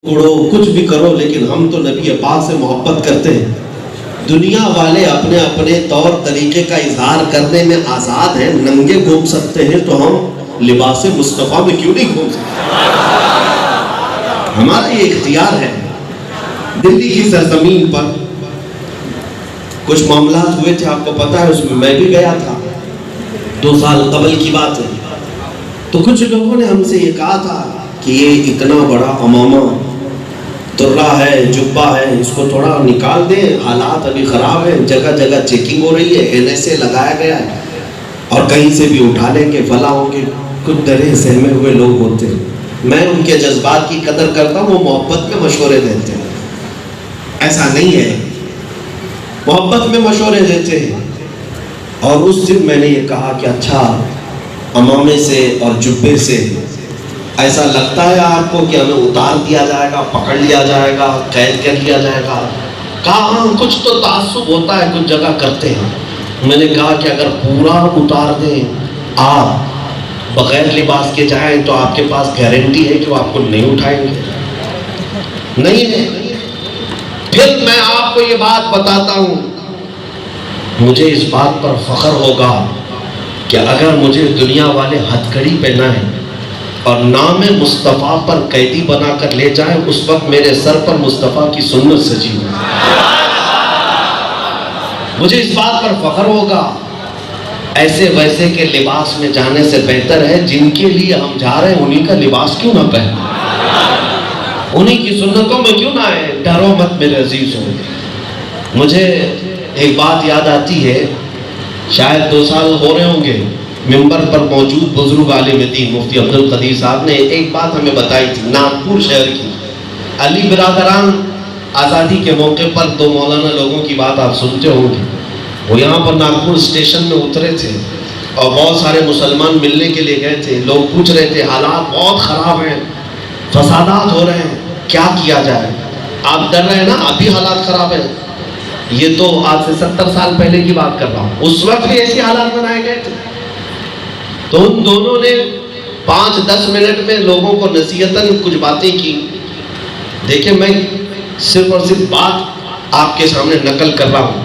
اڑو کچھ بھی کرو، لیکن ہم تو نبی پاک سے محبت کرتے ہیں۔ دنیا والے اپنے اپنے طور طریقے کا اظہار کرنے میں آزاد ہیں، ننگے گھوم سکتے ہیں، تو ہم لباس مصطفیٰ میں کیوں نہیں گھوم سکتے؟ ہمارا یہ اختیار ہے۔ دلی کی سرزمین پر کچھ معاملات ہوئے تھے، آپ کو پتا ہے، اس میں میں بھی گیا تھا، 2 سال قبل کی بات ہے۔ تو کچھ لوگوں نے ہم سے یہ کہا تھا کہ یہ اتنا بڑا امامہ درہ ہے، جبہ ہے، اس کو تھوڑا نکال دیں، حالات ابھی خراب ہیں، جگہ جگہ چیکنگ ہو رہی ہے، NSA لگایا گیا ہے، اور کہیں سے بھی اٹھا لیں گے، فلاں ہوں گے۔ کچھ ڈرے سہمے ہوئے لوگ ہوتے ہیں، میں ان کے جذبات کی قدر کرتا ہوں، وہ محبت میں مشورے دیتے ہیں، ایسا نہیں ہے، محبت میں مشورے دیتے ہیں۔ اور اس دن میں نے یہ کہا کہ اچھا، امامے سے اور جبے سے ایسا لگتا ہے آپ کو کہ ہمیں اتار دیا جائے گا، پکڑ لیا جائے گا، قید کر لیا جائے گا؟ کہا ہاں، کچھ تو تعصب ہوتا ہے، کچھ جگہ کرتے ہیں۔ میں نے کہا کہ اگر پورا اتار دیں، آپ بغیر لباس کے جائیں، تو آپ کے پاس گارنٹی ہے کہ وہ آپ کو نہیں اٹھائیں گے؟ نہیں ہے۔ پھر میں آپ کو یہ بات بتاتا ہوں، مجھے اس بات پر فخر ہوگا کہ اگر مجھے دنیا والے ہتھکڑی پہنائیں اور نام مصطفیٰ پر قیدی بنا کر لے جائیں، اس وقت میرے سر پر مصطفیٰ کی سنت سجی ہوئی، مجھے اس بات پر فخر ہوگا۔ ایسے ویسے کے لباس میں جانے سے بہتر ہے جن کے لیے ہم جا رہے ہیں انہی کا لباس کیوں نہ پہنیں، انہی کی سنتوں میں کیوں نہ آئے۔ ڈرو مت میرے عزیزوں۔ مجھے ایک بات یاد آتی ہے، شاید 2 سال ہو رہے ہوں گے، ممبر پر موجود بزرگ عالم دین مفتی عبدالقدیر صاحب نے ایک بات ہمیں بتائی تھی، ناگپور شہر کی۔ علی برادران آزادی کے موقع پر 2 مولانا لوگوں کی بات آپ سنتے ہوں گے، وہ یہاں پر ناگپور اسٹیشن میں اترے تھے اور بہت سارے مسلمان ملنے کے لیے گئے تھے۔ لوگ پوچھ رہے تھے حالات بہت خراب ہیں، فسادات ہو رہے ہیں، کیا کیا جائے؟ آپ ڈر رہے ہیں نا، ابھی حالات خراب ہیں، یہ تو آج سے 70 سال پہلے کی بات کر رہا ہوں، اس وقت بھی ایسی حالات بنائے گئے تھے۔ تو ان دونوں نے 5-10 منٹ میں لوگوں کو نصیحتاً کچھ باتیں کی۔ دیکھیں، میں صرف اور صرف بات آپ کے سامنے نقل کر رہا ہوں۔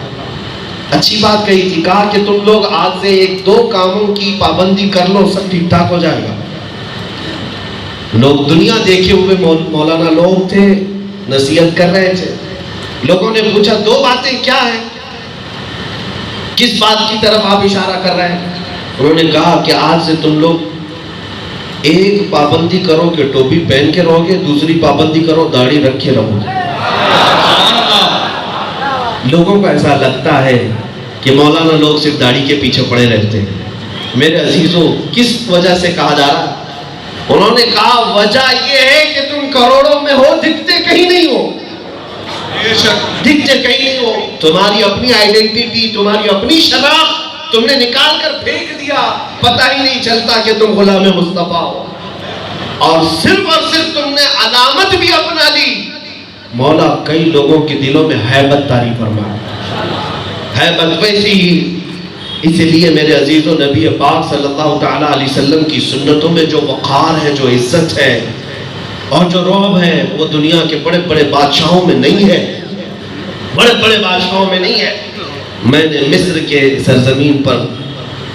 اچھی بات کہی تھی، کہا کہ تم لوگ آج سے 1-2 کاموں کی پابندی کر لو، سب ٹھیک ٹھاک ہو جائے گا۔ لوگ دنیا دیکھے ہوئے مولانا لوگ تھے، نصیحت کر رہے تھے۔ لوگوں نے پوچھا 2 باتیں کیا ہیں، کس بات کی طرف آپ اشارہ کر رہے ہیں؟ انہوں نے کہا کہ آج سے تم لوگ ایک پابندی کرو کہ ٹوپی پہن کے رہو گے، دوسری پابندی کرو داڑھی رکھ کے رہو گے۔ لوگوں کو ایسا لگتا ہے کہ مولانا لوگ صرف داڑھی کے پیچھے پڑے رہتے ہیں۔ میرے عزیزوں، کس وجہ سے کہا جا رہا ہے؟ انہوں نے کہا وجہ یہ ہے کہ تم کروڑوں میں ہو، دکھتے کہیں نہیں ہو، دکھتے کہیں نہیں ہو، تمہاری اپنی آئیڈینٹی، تمہاری اپنی شناخت تم نے نکال کر پھینک دیا، پتہ ہی نہیں چلتا کہ تم غلام مصطفیٰ ہو، اور صرف تم نے علامت بھی اپنا لی۔ مولا کئی لوگوں کے دلوں میں ہیبت طاری فرمایا، ہیبت ویسی ہی۔ اس لیے میرے عزیزوں، نبی پاک صلی اللہ تعالیٰ علیہ وسلم کی سنتوں میں جو وقار ہے، جو عزت ہے اور جو رعب ہے، وہ دنیا کے بڑے بڑے بادشاہوں میں نہیں ہے، بڑے بڑے بادشاہوں میں نہیں ہے۔ میں نے مصر کے سرزمین پر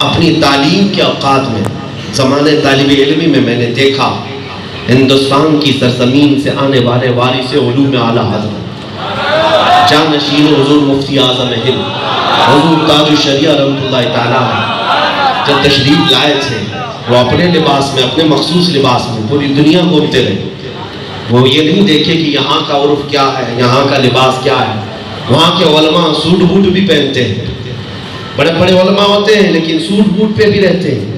اپنی تعلیم کے اوقات میں، زمانے طالب علمی میں نے دیکھا ہندوستان کی سرزمین سے آنے والے وارث علوم اعلیٰ حضرت جانشین حضور مفتی اعظم ہند حضور تاج الشریعہ رحمۃ اللہ تعالیٰ جب تشریف لائے تھے، وہ اپنے لباس میں، اپنے مخصوص لباس میں پوری دنیا گھومتے رہے۔ وہ یہ نہیں دیکھے کہ یہاں کا عرف کیا ہے، یہاں کا لباس کیا ہے۔ وہاں کے علماء سوٹ بوٹ بھی پہنتے ہیں، بڑے بڑے علماء ہوتے ہیں لیکن سوٹ بوٹ پہ بھی رہتے ہیں۔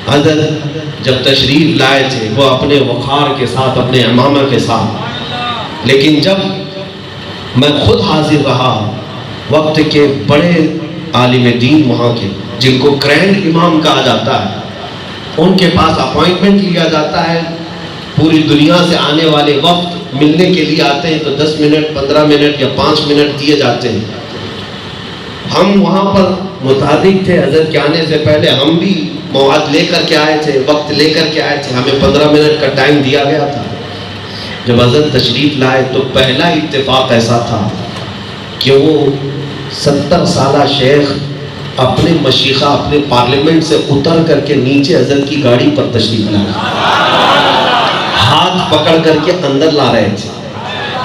حضرت جب تشریف لائے تھے، وہ اپنے وقار کے ساتھ، اپنے امامہ کے ساتھ، لیکن جب میں خود حاضر رہا، وقت کے بڑے عالم دین وہاں کے، جن کو گرینڈ امام کہا جاتا ہے، ان کے پاس اپوائنٹمنٹ لیا جاتا ہے، پوری دنیا سے آنے والے وقت ملنے کے لیے آتے ہیں، تو 10 منٹ 15 منٹ یا 5 منٹ دیے جاتے ہیں۔ ہم وہاں پر متحرک تھے، حضرت کے آنے سے پہلے ہم بھی موعد لے کر کے آئے تھے، وقت لے کر کے آئے تھے، ہمیں 15 منٹ کا ٹائم دیا گیا تھا۔ جب حضرت تشریف لائے تو پہلا اتفاق ایسا تھا کہ وہ 70 سالہ شیخ اپنے مشیخہ اپنے پارلیمنٹ سے اتر کر کے نیچے حضرت کی گاڑی پر تشریف لائے، ہاتھ پکڑ کر کے اندر لا رہے تھے،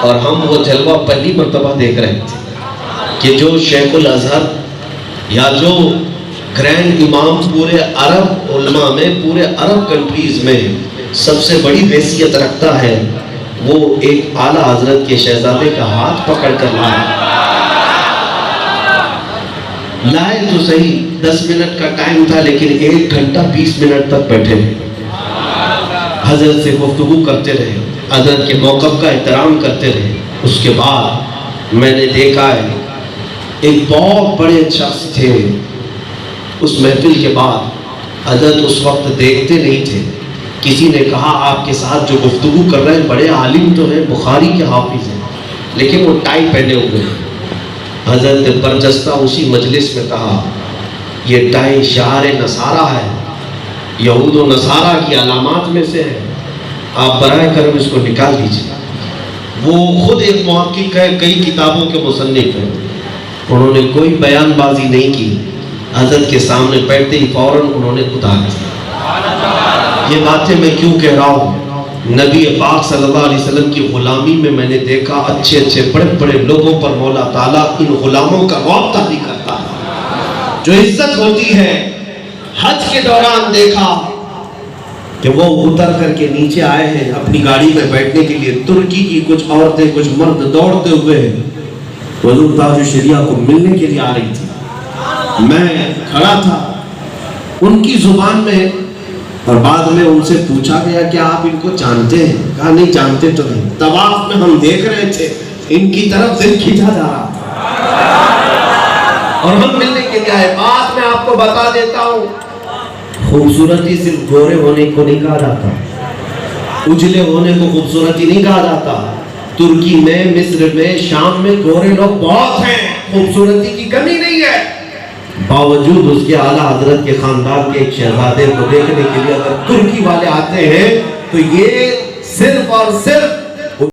اور ہم وہ جلوہ پہلی مرتبہ دیکھ رہے تھے کہ جو شیخ الازہر یا جو گرینڈ امام پورے عرب علماء میں، پورے عرب کنٹریز میں سب سے بڑی حیثیت رکھتا ہے، وہ ایک اعلیٰ حضرت کے شہزادے کا ہاتھ پکڑ کر لائے تو صحیح 10 منٹ کا ٹائم تھا، لیکن 1 گھنٹہ 20 منٹ تک بیٹھے رہے، حضرت سے گفتگو کرتے رہے، حضرت کے موقف کا احترام کرتے رہے۔ اس کے بعد میں نے دیکھا ہے ایک بہت بڑے شخص تھے، اس محفل کے بعد حضرت اس وقت دیکھتے نہیں تھے، کسی نے کہا آپ کے ساتھ جو گفتگو کر رہے ہیں بڑے عالم تو ہیں، بخاری کے حافظ ہیں، لیکن وہ ٹائی پہنے ہوئے ہیں۔ حضرت نے برجستہ اسی مجلس میں کہا یہ ٹائی شعار نصارہ ہے، یہود و نصارہ کی علامات میں سے ہے، آپ برائے کرم اس کو نکال دیجیے۔ وہ خود ایک محقق ہے، کئی کتابوں کے مصنف ہیں، انہوں نے کوئی بیان بازی نہیں کی، حضرت کے سامنے بیٹھتے ہی فوراً انہوں نے اتار دیا۔ یہ باتیں میں کیوں کہہ رہا ہوں؟ نبی پاک صلی اللہ علیہ وسلم کی غلامی میں میں نے دیکھا اچھے اچھے بڑے بڑے لوگوں پر مولا تعالیٰ ان غلاموں کا رعب طاری کرتا ہے، جو عزت ہوتی ہے۔ حج کے دوران دیکھا کہ وہ اتر کر کے نیچے آئے ہیں اپنی گاڑی میں بیٹھنے کے لیے، ترکی کی کچھ عورتیں کچھ مرد دوڑتے ہوئے حضور تاج الشریعہ کو ملنے کے لیے آ رہی تھی، میں کھڑا تھا ان کی زبان میں، اور بعد میں ان سے پوچھا گیا کہ آپ ان کو جانتے ہیں؟ کہا نہیں جانتے تو نہیں، طواف میں ہم دیکھ رہے تھے ان کی طرف دل کھینچا جا رہا تھا اور ہم ملنے کے لیے آئے۔ بات میں آپ کو بتا دیتا ہوں، خوبصورتی صرف گورے ہونے کو نہیں کہا جاتا، اجلے ہونے کو خوبصورتی نہیں کہا جاتا۔ ترکی میں، مصر میں، شام میں گورے لوگ بہت ہیں، خوبصورتی کی کمی نہیں ہے، باوجود اس کے اعلیٰ حضرت کے خاندان کے ایک شہزادے کو دیکھنے کے لیے اگر ترکی والے آتے ہیں تو یہ صرف اور صرف